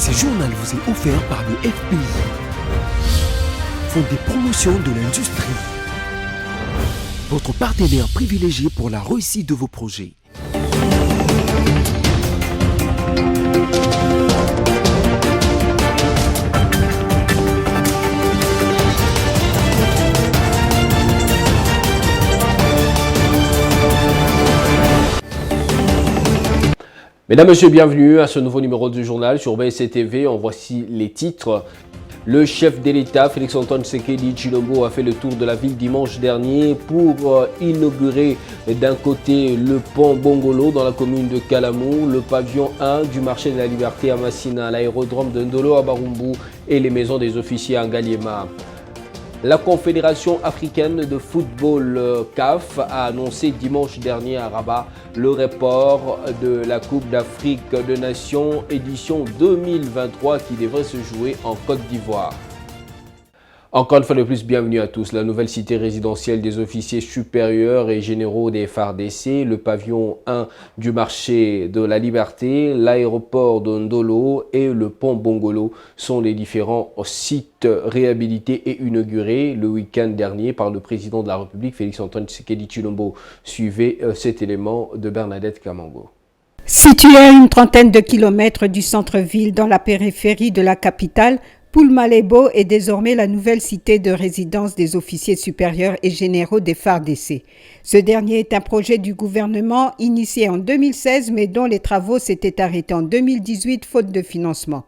Ce journal vous est offert par le FPI, Fonds des promotions de l'industrie, votre partenaire privilégié pour la réussite de vos projets. Mesdames, Messieurs, bienvenue à ce nouveau numéro du journal sur BSC-TV. En voici les titres. Le chef de l'État, Félix-Antoine Tshisekedi Tshilombo, a fait le tour de la ville dimanche dernier pour inaugurer d'un côté le pont Bongolo dans la commune de Kalamou, le pavillon 1 du marché de la Liberté à Massina, l'aérodrome de Ndolo à Barumbu et les maisons des officiers à Ngaliema. La Confédération africaine de football CAF a annoncé dimanche dernier à Rabat le report de la Coupe d'Afrique des Nations édition 2023 qui devrait se jouer en Côte d'Ivoire. Encore une fois de plus, bienvenue à tous. La nouvelle cité résidentielle des officiers supérieurs et généraux des FARDC, le pavillon 1 du marché de la Liberté, l'aéroport de Ndolo et le pont Bongolo sont les différents sites réhabilités et inaugurés le week-end dernier par le président de la République, Félix-Antoine Tshisekedi Tshilombo. Suivez cet élément de Bernadette Kamango. Situé à une trentaine de kilomètres du centre-ville dans la périphérie de la capitale, Poulmalebo est désormais la nouvelle cité de résidence des officiers supérieurs et généraux des FARDC. Ce dernier est un projet du gouvernement initié en 2016 mais dont les travaux s'étaient arrêtés en 2018 faute de financement.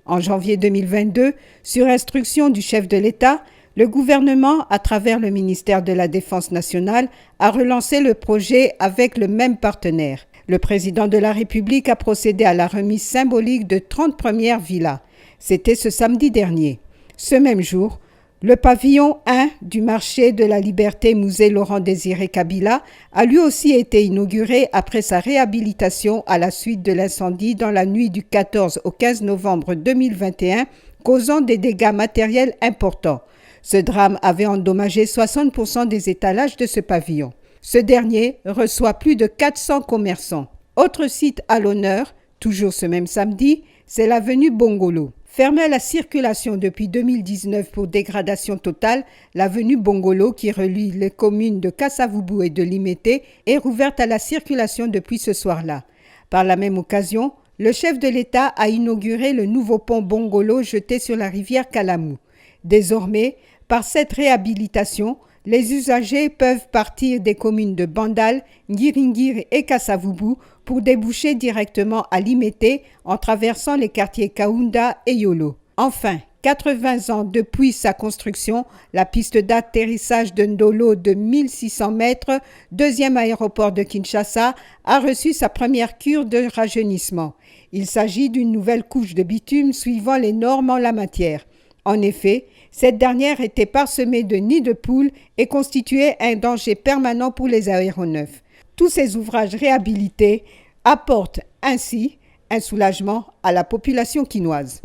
En janvier 2022, sur instruction du chef de l'État, le gouvernement, à travers le ministère de la Défense nationale, a relancé le projet avec le même partenaire. Le président de la République a procédé à la remise symbolique de 30 premières villas. C'était ce samedi dernier. Ce même jour, le pavillon 1 du marché de la Liberté Musée Laurent-Désiré Kabila a lui aussi été inauguré après sa réhabilitation à la suite de l'incendie dans la nuit du 14 au 15 novembre 2021, causant des dégâts matériels importants. Ce drame avait endommagé 60% des étalages de ce pavillon. Ce dernier reçoit plus de 400 commerçants. Autre site à l'honneur, toujours ce même samedi, c'est l'avenue Bongolo. Fermée à la circulation depuis 2019 pour dégradation totale, l'avenue Bongolo, qui relie les communes de Kassavubu et de Limete, est rouverte à la circulation depuis ce soir-là. Par la même occasion, le chef de l'État a inauguré le nouveau pont Bongolo jeté sur la rivière Kalamou. Désormais, par cette réhabilitation, les usagers peuvent partir des communes de Bandal, Ngiringiri et Kassavubu pour déboucher directement à Limete en traversant les quartiers Kaunda et Yolo. Enfin, 80 ans depuis sa construction, la piste d'atterrissage de Ndolo de 1600 mètres, deuxième aéroport de Kinshasa, a reçu sa première cure de rajeunissement. Il s'agit d'une nouvelle couche de bitume suivant les normes en la matière. En effet, cette dernière était parsemée de nids de poules et constituait un danger permanent pour les aéronefs. Tous ces ouvrages réhabilités apportent ainsi un soulagement à la population quinoise.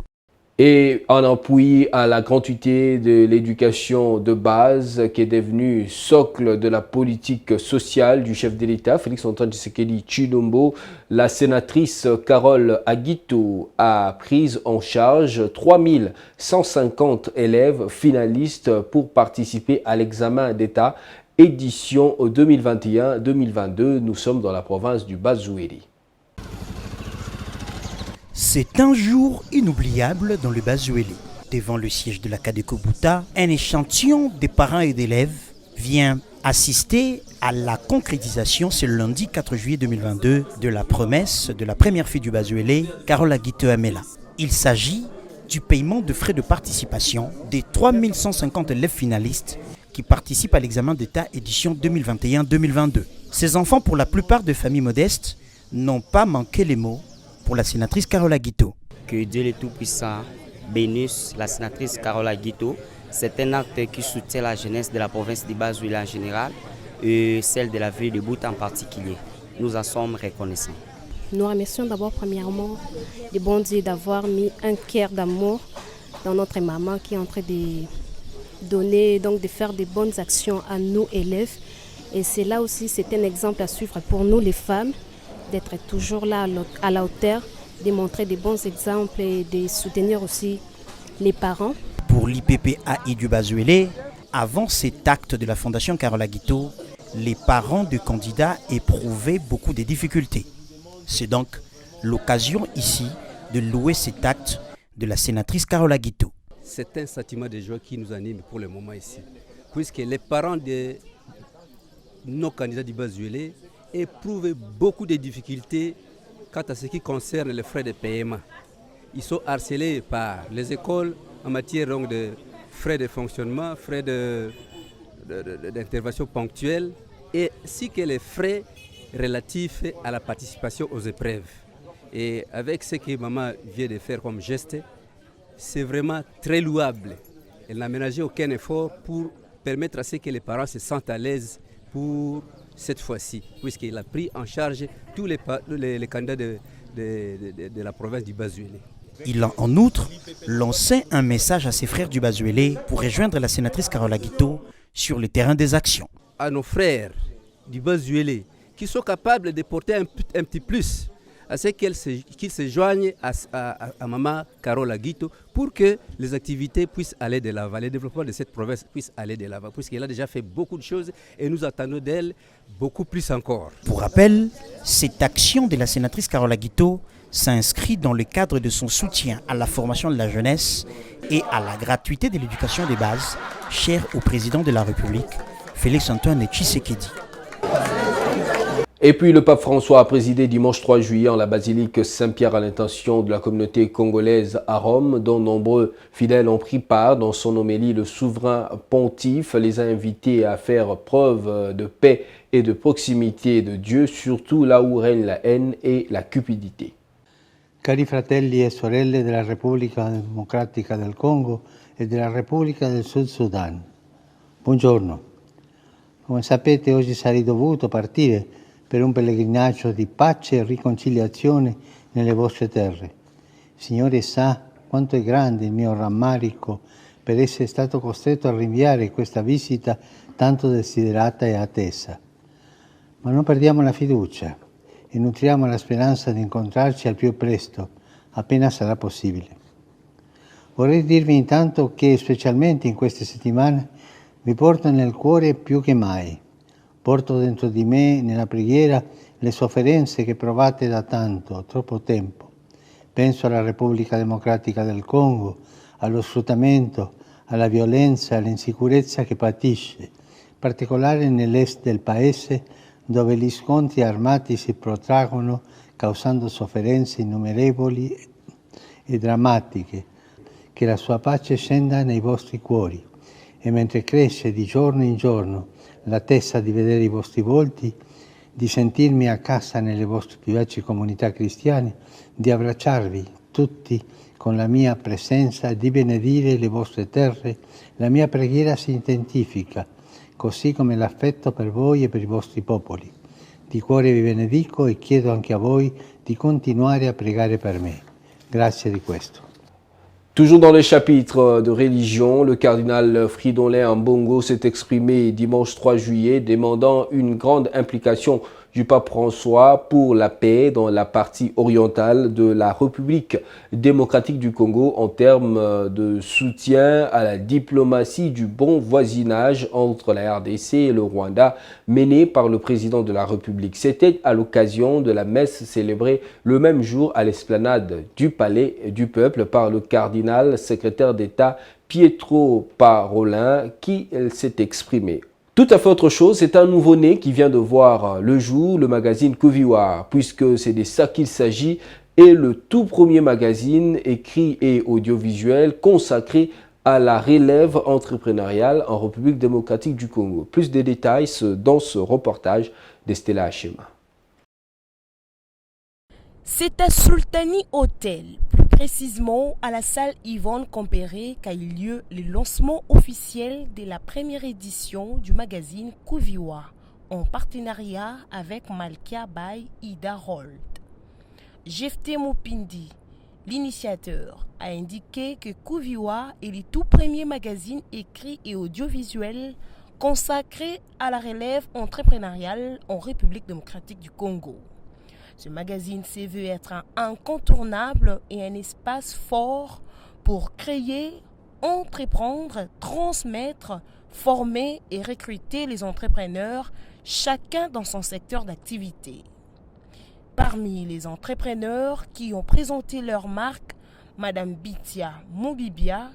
Et en appui à la gratuité de l'éducation de base qui est devenue socle de la politique sociale du chef de l'État, Félix-Antoine Tshisekedi Tshilombo, la sénatrice Carole Aguito a pris en charge 3150 élèves finalistes pour participer à l'examen d'État édition 2021-2022. Nous sommes dans la province du Bas-Zouéry. C'est un jour inoubliable dans le Bas-Zouéry. Devant le siège de la Kadeko Bouta, un échantillon des parents et d'élèves vient assister à la concrétisation ce lundi 4 juillet 2022 de la promesse de la première fille du Bas-Zouéry, Carole Aguito Amela. Il s'agit du paiement de frais de participation des 3150 élèves finalistes qui participent à l'examen d'État édition 2021-2022. Ces enfants, pour la plupart de familles modestes, n'ont pas manqué les mots pour la sénatrice Carole Aguito. Que Dieu le Tout-Puissant bénisse la sénatrice Carole Aguito. C'est un acte qui soutient la jeunesse de la province du Bas-Zouéry en général et celle de la ville de Bouta en particulier. Nous en sommes reconnaissants. Nous remercions d'abord premièrement le bon Dieu d'avoir mis un cœur d'amour dans notre maman qui est en train de donner, donc de faire de bonnes actions à nous élèves. Et c'est là aussi, c'est un exemple à suivre pour nous les femmes, d'être toujours là à la hauteur montrer des bons exemples et de soutenir aussi les parents. Pour l'IPPAI du Bazuélé, avant cet acte de la Fondation Carola Guito, les parents de candidats éprouvaient beaucoup de difficultés. C'est donc l'occasion ici de louer cet acte de la sénatrice Carola Guito. C'est un sentiment de joie qui nous anime pour le moment ici, puisque les parents de nos candidats du Bazuélé éprouvent beaucoup de difficultés quant à ce qui concerne les frais de paiement. Ils sont harcelés par les écoles en matière donc, de frais de fonctionnement, frais d'intervention ponctuelle, ainsi que les frais relatifs à la participation aux épreuves. Et avec ce que maman vient de faire comme geste, c'est vraiment très louable. Elle n'a ménagé aucun effort pour permettre à ce que les parents se sentent à l'aise pour cette fois-ci, puisqu'il a pris en charge tous les candidats de la province du Bazuélé. Il a en outre lancé un message à ses frères du Bazuélé pour rejoindre la sénatrice Carola Guito sur le terrain des actions. À nos frères du Bazuélé qui sont capables de porter un petit plus à ce qu'ils se joignent à maman Carola Guito pour que les activités puissent aller de l'avant, le développement de cette province puisse aller de l'avant, puisqu'elle a déjà fait beaucoup de choses et nous attendons d'elle beaucoup plus encore. Pour rappel, cette action de la sénatrice Carola Guito s'inscrit dans le cadre de son soutien à la formation de la jeunesse et à la gratuité de l'éducation des bases, chère au président de la République, Félix-Antoine Tshisekedi. Et puis le pape François a présidé dimanche 3 juillet en la basilique Saint-Pierre à l'intention de la communauté congolaise à Rome, dont nombreux fidèles ont pris part. Dans son homélie, le souverain pontife les a invités à faire preuve de paix et de proximité de Dieu, surtout là où règne la haine et la cupidité. Cari fratelli e sorelle della Repubblica Democratica del Congo e della Repubblica del Sud Sudan, buongiorno. Come sapete, oggi sarei dovuto partire per un pellegrinaggio di pace e riconciliazione nelle vostre terre. Il Signore sa quanto è grande il mio rammarico per essere stato costretto a rinviare questa visita tanto desiderata e attesa. Ma non perdiamo la fiducia e nutriamo la speranza di incontrarci al più presto, appena sarà possibile. Vorrei dirvi intanto che, specialmente in queste settimane, vi porto nel cuore più che mai. Porto dentro di me, nella preghiera, le sofferenze che provate da tanto, troppo tempo. Penso alla Repubblica Democratica del Congo, allo sfruttamento, alla violenza e all'insicurezza che patisce, in particolare nell'est del paese, dove gli scontri armati si protraggono, causando sofferenze innumerevoli e drammatiche. Che la sua pace scenda nei vostri cuori e mentre cresce di giorno in giorno l'attesa di vedere i vostri volti, di sentirmi a casa nelle vostre vivaci comunità cristiane, di abbracciarvi tutti con la mia presenza e di benedire le vostre terre, la mia preghiera si intensifica, così come l'affetto per voi e per i vostri popoli. Di cuore vi benedico e chiedo anche a voi di continuare a pregare per me. Grazie di questo. Toujours dans les chapitres de religion, le cardinal Fridolin Ambongo s'est exprimé dimanche 3 juillet demandant une grande implication du pape François pour la paix dans la partie orientale de la République démocratique du Congo en termes de soutien à la diplomatie du bon voisinage entre la RDC et le Rwanda menée par le président de la République. C'était à l'occasion de la messe célébrée le même jour à l'esplanade du Palais du Peuple par le cardinal secrétaire d'État Pietro Parolin qui s'est exprimé. Tout à fait autre chose, c'est un nouveau-né qui vient de voir le jour, le magazine Kuviwa, puisque c'est de ça qu'il s'agit, et le tout premier magazine écrit et audiovisuel consacré à la relève entrepreneuriale en République démocratique du Congo. Plus de détails dans ce reportage d'Estella Hachema. C'est à Sultani Hotel, plus précisément à la salle Yvonne Compéré, qu'a eu lieu le lancement officiel de la première édition du magazine Kuviwa, en partenariat avec Malkia by Ida Rold. Jefté Mopindi, l'initiateur, a indiqué que Kuviwa est le tout premier magazine écrit et audiovisuel consacré à la relève entrepreneuriale en République démocratique du Congo. Ce magazine s'est vu être un incontournable et un espace fort pour créer, entreprendre, transmettre, former et recruter les entrepreneurs, chacun dans son secteur d'activité. Parmi les entrepreneurs qui ont présenté leur marque, Madame Bitia Moubibia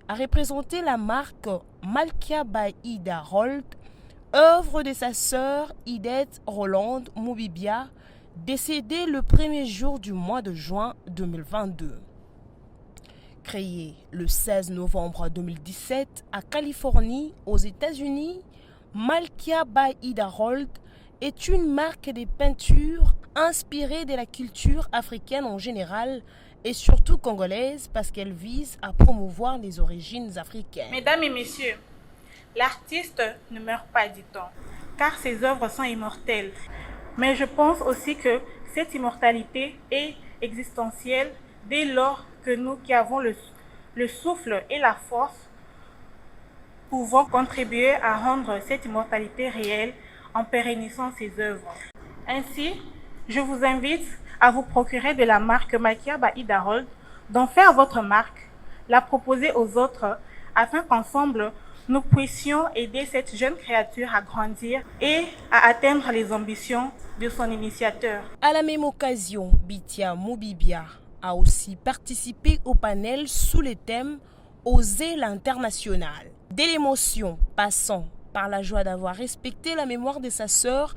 a représenté la marque Malkia by Ida Rold, œuvre de sa sœur Idette Roland Moubibia, décédée le 1er jour du mois de juin 2022. Créée le 16 novembre 2017 à Californie, aux États-Unis, Malkia by Ida Rold est une marque de peinture inspirée de la culture africaine en général et surtout congolaise parce qu'elle vise à promouvoir les origines africaines. Mesdames et messieurs, l'artiste ne meurt pas, dit-on, car ses œuvres sont immortelles. Mais je pense aussi que cette immortalité est existentielle dès lors que nous qui avons le souffle et la force pouvons contribuer à rendre cette immortalité réelle en pérennisant ses œuvres. Ainsi, je vous invite à vous procurer de la marque Malkia by Ida Rold, d'en faire votre marque, la proposer aux autres afin qu'ensemble nous puissions aider cette jeune créature à grandir et à atteindre les ambitions de son initiateur. À la même occasion, Bitia Moubibia a aussi participé au panel sous le thème « Oser l'international ». Dès l'émotion, passant par la joie d'avoir respecté la mémoire de sa sœur,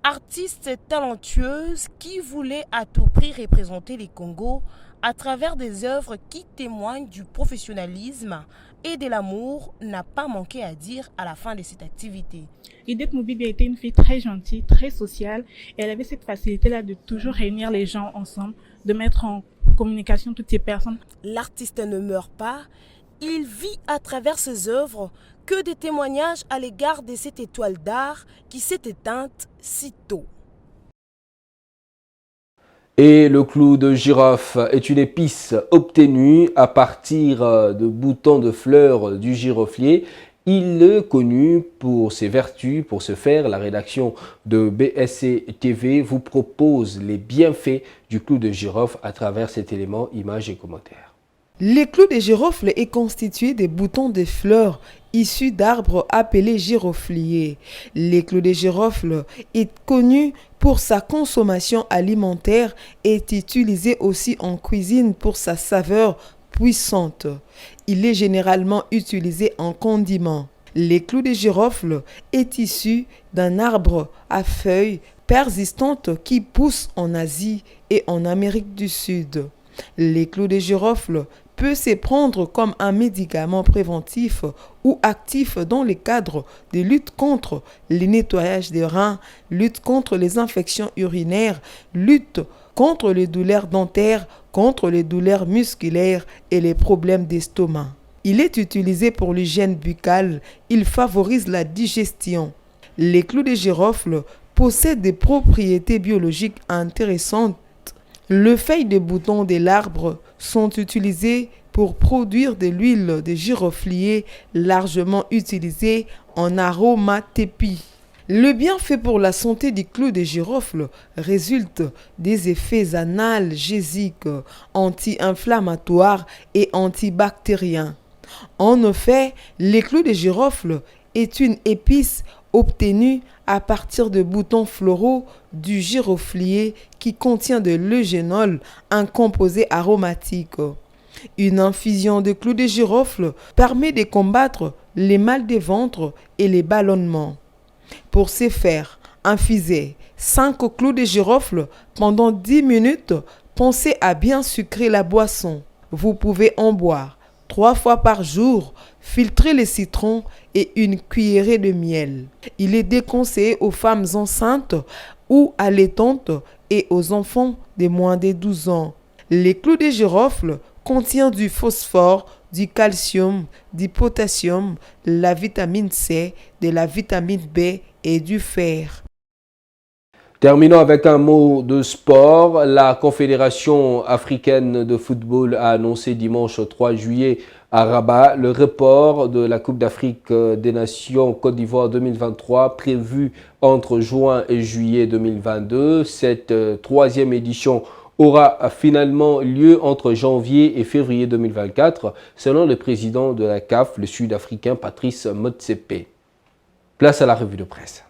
artiste talentueuse qui voulait à tout prix représenter les Congos à travers des œuvres qui témoignent du professionnalisme et de l'amour, n'a pas manqué à dire à la fin de cette activité. Idette Moubibia était une fille très gentille, très sociale, et elle avait cette facilité-là de toujours réunir les gens ensemble, de mettre en communication toutes ces personnes. L'artiste ne meurt pas, il vit à travers ses œuvres que des témoignages à l'égard de cette étoile d'art qui s'est éteinte si tôt. Et le clou de girofle est une épice obtenue à partir de boutons de fleurs du giroflier. Il est connu pour ses vertus. Pour ce faire, la rédaction de BSC TV vous propose les bienfaits du clou de girofle à travers cet élément, images et commentaires. Le clou de girofle est constitué de boutons de fleurs issus d'arbres appelés girofliers. Le clou de girofle est connu pour sa consommation alimentaire et est utilisé aussi en cuisine pour sa saveur puissante. Il est généralement utilisé en condiment. Le clou de girofle est issu d'un arbre à feuilles persistantes qui pousse en Asie et en Amérique du Sud. Le clou de girofle peut se prendre comme un médicament préventif ou actif dans le cadre de lutte contre le nettoyage des reins, lutte contre les infections urinaires, lutte contre les douleurs dentaires, contre les douleurs musculaires et les problèmes d'estomac. Il est utilisé pour l'hygiène buccale, il favorise la digestion. Le clou de girofle possède des propriétés biologiques intéressantes. Les feuilles de boutons de l'arbre sont utilisées pour produire de l'huile de giroflier largement utilisée en aromathérapie. Le bienfait pour la santé du clou de girofle résulte des effets analgésiques, anti-inflammatoires et antibactériens. En effet, le clou de girofle est une épice obtenue à partir de boutons floraux du giroflier qui contient de l'eugénol, un composé aromatique. Une infusion de clou de girofle permet de combattre les maux de ventre et les ballonnements. Pour ce faire, infusez 5 clous de girofle pendant 10 minutes. Pensez à bien sucrer la boisson. Vous pouvez en boire 3 fois par jour. Filtrez le citron et une cuillerée de miel. Il est déconseillé aux femmes enceintes ou allaitantes et aux enfants de moins de 12 ans. Les clous de girofle contiennent du phosphore, du calcium, du potassium, la vitamine C, de la vitamine B et du fer. Terminons avec un mot de sport. La Confédération africaine de football a annoncé dimanche 3 juillet à Rabat le report de la Coupe d'Afrique des Nations Côte d'Ivoire 2023 prévue entre juin et juillet 2022. Cette troisième édition aura finalement lieu entre janvier et février 2024, selon le président de la CAF, le Sud-Africain Patrice Motsepe. Place à la revue de presse.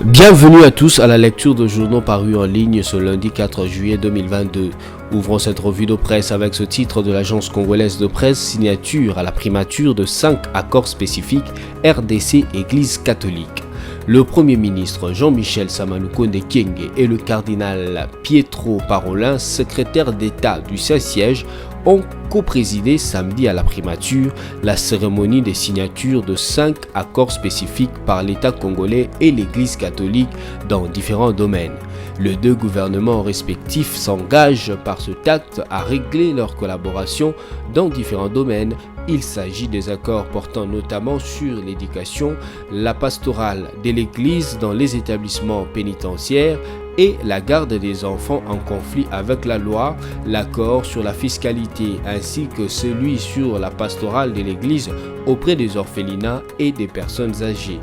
Bienvenue à tous à la lecture de journaux parus en ligne ce lundi 4 juillet 2022. Ouvrons cette revue de presse avec ce titre de l'agence congolaise de presse, signature à la primature de 5 accords spécifiques RDC Église catholique. Le Premier ministre Jean-Michel Samalukonde Kyenge et le cardinal Pietro Parolin, secrétaire d'État du Saint-Siège, ont co-présidé samedi à la primature la cérémonie des signatures de 5 accords spécifiques par l'État congolais et l'Église catholique dans différents domaines. Les deux gouvernements respectifs s'engagent par ce acte à régler leur collaboration dans différents domaines. Il s'agit des accords portant notamment sur l'éducation, la pastorale de l'Église dans les établissements pénitentiaires et la garde des enfants en conflit avec la loi, l'accord sur la fiscalité ainsi que celui sur la pastorale de l'Église auprès des orphelinats et des personnes âgées.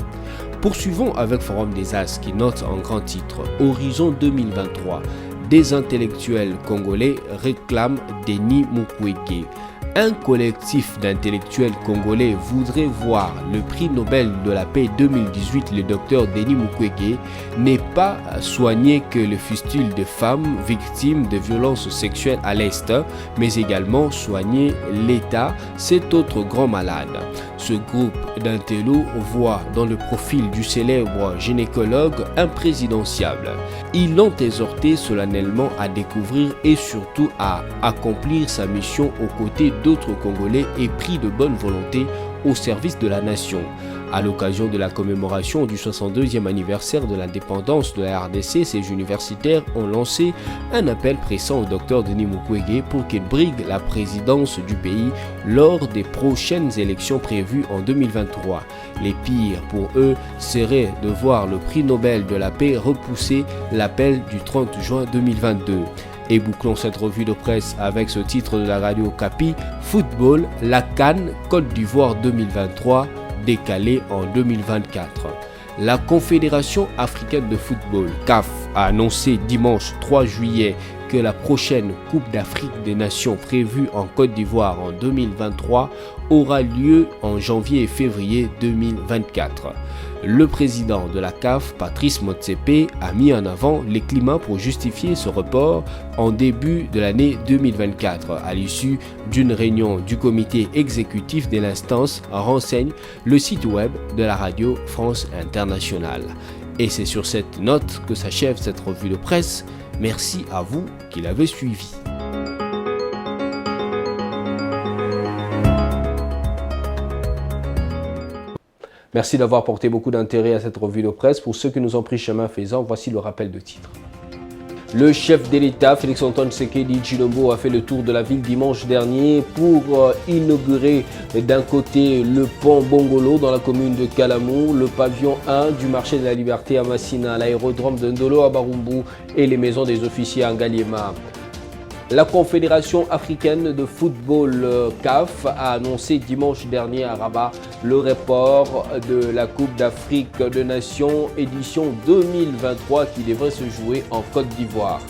Poursuivons avec Forum des As qui note en grand titre « Horizon 2023 ». Des intellectuels congolais réclament Denis Mukwege. Un collectif d'intellectuels congolais voudrait voir le prix Nobel de la paix 2018, le docteur Denis Mukwege, n'est pas soigné que le fistule de femmes victimes de violences sexuelles à l'Est, mais également soigner l'État, cet autre grand malade. Ce groupe d'intellos voit dans le profil du célèbre gynécologue un présidentiable. Ils l'ont exhorté solennellement à découvrir et surtout à accomplir sa mission aux côtés d'autres Congolais épris de bonne volonté au service de la nation. À l'occasion de la commémoration du 62e anniversaire de l'indépendance de la RDC, ces universitaires ont lancé un appel pressant au docteur Denis Mukwege pour qu'il brigue la présidence du pays lors des prochaines élections prévues en 2023. Les pires pour eux serait de voir le prix Nobel de la paix repousser l'appel du 30 juin 2022. Et bouclons cette revue de presse avec ce titre de la radio Capi, Football, la CAN Côte d'Ivoire 2023, décalé en 2024. La Confédération africaine de football, CAF, a annoncé dimanche 3 juillet que la prochaine Coupe d'Afrique des Nations prévue en Côte d'Ivoire en 2023 aura lieu en janvier et février 2024. Le président de la CAF, Patrice Motsepe, a mis en avant les climats pour justifier ce report en début de l'année 2024. À l'issue d'une réunion du comité exécutif de l'instance, renseigne le site web de la radio France Internationale. Et c'est sur cette note que s'achève cette revue de presse. Merci à vous qui l'avez suivi. Merci d'avoir porté beaucoup d'intérêt à cette revue de presse. Pour ceux qui nous ont pris chemin faisant, voici le rappel de titre. Le chef de l'État, Félix-Antoine Tshisekedi Tshilombo, a fait le tour de la ville dimanche dernier pour inaugurer d'un côté le pont Bongolo dans la commune de Kalamou, le pavillon 1 du marché de la Liberté à Massina, l'aérodrome de Ndolo à Barumbu et les maisons des officiers à Ngaliema. La Confédération africaine de football CAF a annoncé dimanche dernier à Rabat le report de la Coupe d'Afrique des Nations édition 2023 qui devrait se jouer en Côte d'Ivoire.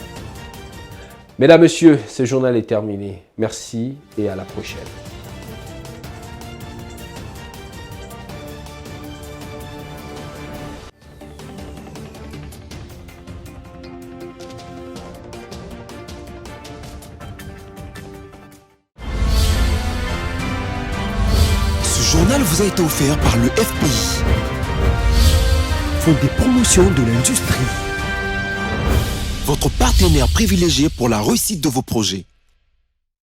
Mesdames, Messieurs, ce journal est terminé. Merci et à la prochaine. Ce journal vous a été offert par le FPI, Fonds des promotions de l'industrie, votre partenaire privilégié pour la réussite de vos projets.